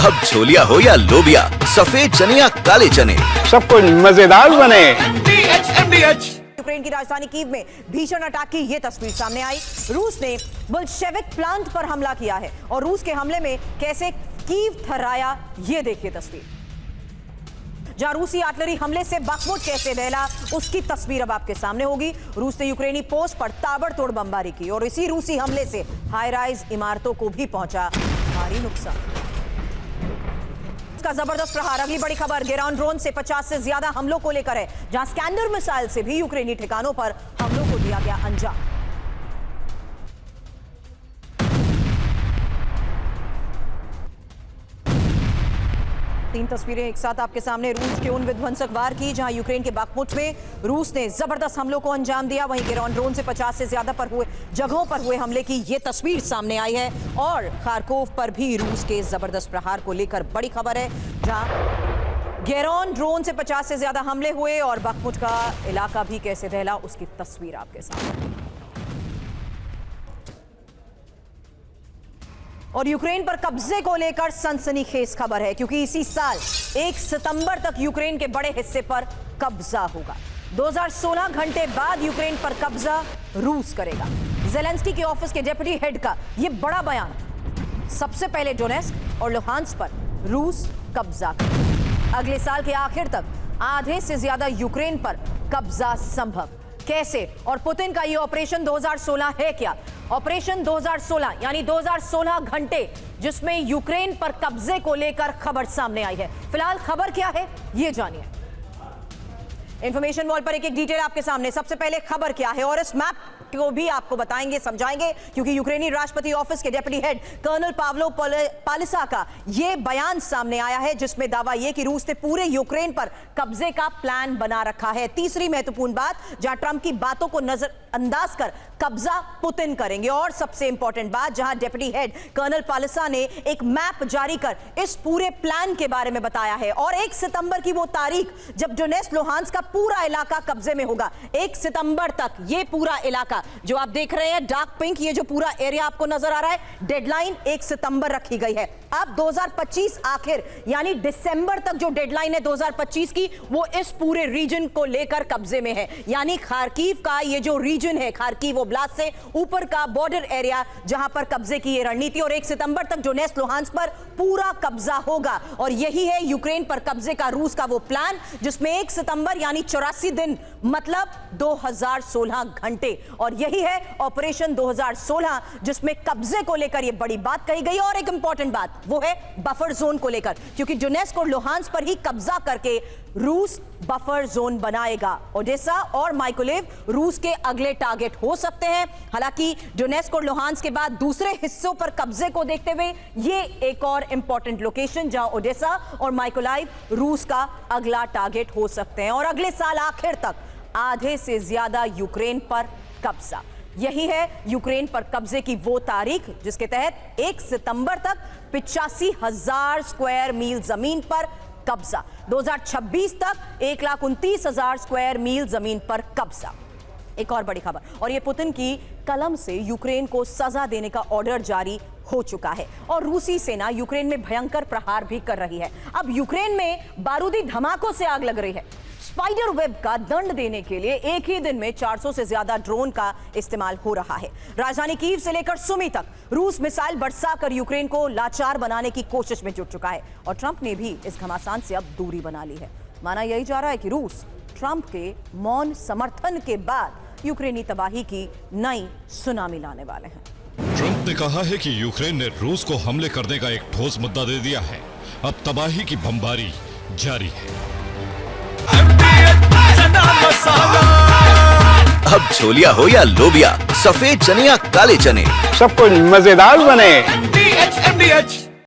अब छोलिया हो या लोबिया, सफेद चने या काले चने, सब कुछ मजेदार बने। यूक्रेन की राजधानी कीव में भीषण अटैक की ये तस्वीर सामने आई। रूस ने बोल्शेविक प्लांट पर हमला किया है और रूस के हमले में कैसे कीव थर्राया, ये देखिए तस्वीर। जहां रूसी आर्टिलरी हमले से बखमुट कैसे दहला, उसकी तस्वीर अब आपके सामने होगी। रूस ने यूक्रेनी पोस्ट पर ताबड़तोड़ बमबारी की और इसी रूसी हमले से हाई राइज इमारतों को भी पहुंचा भारी नुकसान। इसका जबरदस्त प्रहार। अगली बड़ी खबर गेरान ड्रोन से 50 से ज्यादा हमलों को लेकर है, जहां स्कैंडर मिसाइल से भी यूक्रेनी ठिकानों पर हमलों को दिया गया अंजाम। तीन तस्वीरें एक साथ आपके सामने। रूस के उन विध्वंसक वार की जहां यूक्रेन के बाखमुट में रूस ने जबरदस्त हमलों को अंजाम दिया। वहीं गेरान ड्रोन से 50 से ज्यादा जगहों पर हुए हमले की ये तस्वीर सामने आई है। और खारकोव पर भी रूस के जबरदस्त प्रहार को लेकर बड़ी खबर है, जहां गेरान ड्रोन से 50 से ज्यादा हमले हुए और बाखमुट का इलाका भी कैसे दहला, उसकी तस्वीर आपके सामने। और यूक्रेन पर कब्जे को लेकर सनसनीखेज खबर है, क्योंकि इसी साल 1 सितंबर तक यूक्रेन के बड़े हिस्से पर कब्जा होगा। 2016 घंटे बाद यूक्रेन पर कब्जा रूस करेगा। ज़ेलेंस्की के ऑफिस के डेप्यूटी हेड का यह बड़ा बयान। सबसे पहले डोनेस्क और लुहांस्क पर रूस कब्जा करेगा। अगले साल के आखिर तक आधे से ज्यादा यूक्रेन पर कब्जा संभव। कैसे? और पुतिन का यह ऑपरेशन 2016 है क्या? ऑपरेशन 2016 यानी 2016 घंटे जिसमें यूक्रेन पर कब्जे को लेकर खबर सामने आई है। फिलहाल खबर क्या है, यह जानिए। इंफॉर्मेशन वॉल पर एक एक डिटेल आपके सामने। सबसे पहले खबर क्या है, और इस मैप को भी आपको बताएंगे, समझाएंगे, क्योंकि यूक्रेनी राष्ट्रपति ऑफिस के डेप्यूटी हेड कर्नल पावलो पालिसा का यह बयान सामने आया है, जिसमें दावा यह कि रूस ने पूरे यूक्रेन पर कब्जे का प्लान बना रखा है। तीसरी महत्वपूर्ण बात, जहां ट्रंप की बातों को नजरअंदाज कर कब्जा पुतिन करेंगे। और सबसे इंपॉर्टेंट बात, जहां डेप्यूटी हेड कर्नल पालिसा ने एक मैप जारी कर इस पूरे प्लान के बारे में बताया है। और 1 सितंबर की वो तारीख जब डोनेस्क लुहांस्क का पूरा इलाका कब्जे में होगा। 1 सितंबर तक ये पूरा इलाका जो आप देख रहे हैं डार्क पिंक, ये जो पूरा एरिया आपको नजर आ रहा है, डेडलाइन 1 सितंबर रखी गई है। अब 2025 आखिर यानी दिसंबर तक जो डेडलाइन है 2025 की, वो इस पूरे रीजन को लेकर कब्जे में है। यानी खार्किव का ये जो रीजन है, खार्किव ओब्लास्ट से ऊपर का बॉर्डर एरिया, जहां पर कब्जे की ये रणनीति। और 1 सितंबर तक डोनेस्क लुहांस्क पर पूरा कब्जा होगा। और यही है यूक्रेन पर कब्जे का रूस का वो प्लान, जिसमें 1 सितंबर यानी 84 दिन मतलब 2016 घंटे। और यही है ऑपरेशन 2016, जिसमें कब्जे को लेकर यह बड़ी बात कही गई। और एक इंपॉर्टेंट बात वो है बफर जोन को लेकर, क्योंकि डोनेस्क और लुहांस्क पर ही कब्जा करके रूस बफर जोन बनाएगा। ओडेसा और माइकोलेव रूस के अगले टारगेट हो सकते हैं। हालांकि डोनेस्क और लुहांस्क के बाद दूसरे हिस्सों पर कब्जे को देखते हुए ये एक और इंपॉर्टेंट लोकेशन, जहां ओडेसा और माइकोलाइव रूस का अगला टारगेट हो सकते हैं। और अगले साल आखिर तक आधे से ज्यादा यूक्रेन पर कब्जा। यही है यूक्रेन पर कब्जे की वो तारीख जिसके तहत 1 सितंबर तक 85,000 स्क्वायर मील जमीन पर कब्जा। 2026 तक 1,29,000 स्क्वायर मील जमीन पर कब्जा। एक और बड़ी खबर, और ये पुतिन की कलम से यूक्रेन को सजा देने का ऑर्डर जारी हो चुका है। और रूसी सेना यूक्रेन में भयंकर प्रहार भी कर रही है। अब यूक्रेन में बारूदी धमाकों से आग लग रही है। स्पाइडर वेब का दंड देने के लिए एक ही दिन में 400 से ज्यादा ड्रोन का इस्तेमाल हो रहा है। राजधानी कीव से लेकर सुमी तक रूस मिसाइल बरसाकर यूक्रेन को लाचार बनाने की कोशिश में जुट चुका है। और ट्रंप ने भी इस घमासान से अब दूरी बना ली है। माना यही जा रहा है कि रूस ट्रंप के मौन समर्थन के बाद यूक्रेनी तबाही की नई सुनामी लाने वाले हैं। ट्रंप ने कहा है कि यूक्रेन ने रूस को हमले करने का एक ठोस मुद्दा दे दिया है। अब तबाही की बमबारी जारी है। अब छोलिया हो या लोबिया, सफेद चने या काले चने, सब कुछ मजेदार बने।